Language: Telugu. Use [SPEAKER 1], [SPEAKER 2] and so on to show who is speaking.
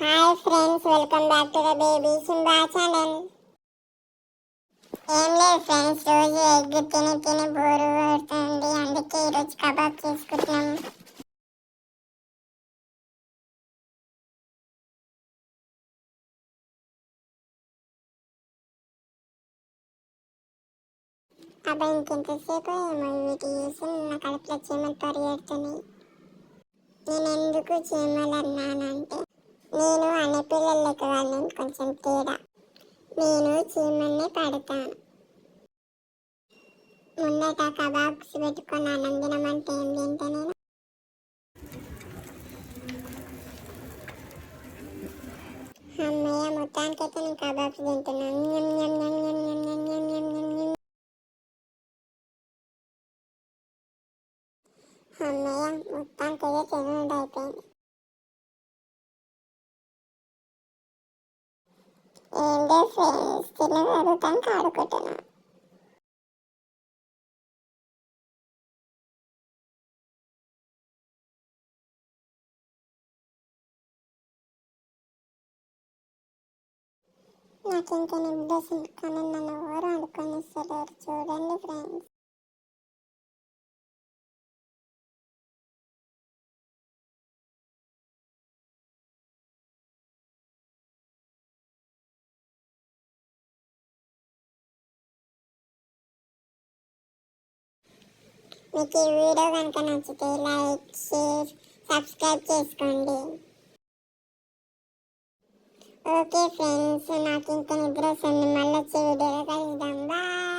[SPEAKER 1] Hi friends, welcome back to the baby Simba channel. ఏం లేదు ఫ్రెండ్స్, రోజు ఎగ్ తిని తిని బోరు కొడుతుంది. అందుకే ఈరోజు కబాబ్ చేసుకుంటున్నాం. అబ్బాయి ఇంకెంతసేపు ఏమో వీటి చేసి నా కడుపులో చీమలు పరిగెడుతున్నాయి. నేను ఎందుకు చీమలు అన్నానంటే, నేను అనే పిల్లలకి వాళ్ళని కొంచెం తేడా. నేను చీమల్ని పడతాను. ముందట కబాబ్స్ పెట్టుకొని అన్నం తినమంటే ఏం తింటా నేను. అమ్మయ్య, మొత్తానికైతే నేను కబాబ్స్ తింటున్నాను. అమ్మయ్య, మొత్తానికైతే తినడం అయిపోయింది. ఏంటో ఫ్రెండ్స్, తినగలుగుతానికి ఆడుకుంటున్నాను. నాకు ఇంకా నిద్ర వస్తుంది, కానీ నన్ను ఎవరు ఆడుకొని ఇస్తలేరు. చూడండి ఫ్రెండ్స్. మీకు ఈ వీడియో కనుక నచ్చితే లైక్, షేర్, సబ్స్క్రైబ్ చేసుకోండి. ఓకే ఫ్రెండ్స్, నాకు ఇంకా నిద్ర వస్తుంది. మళ్ళీ వచ్చే వీడియోలో కలుద్దాం. బాయ్.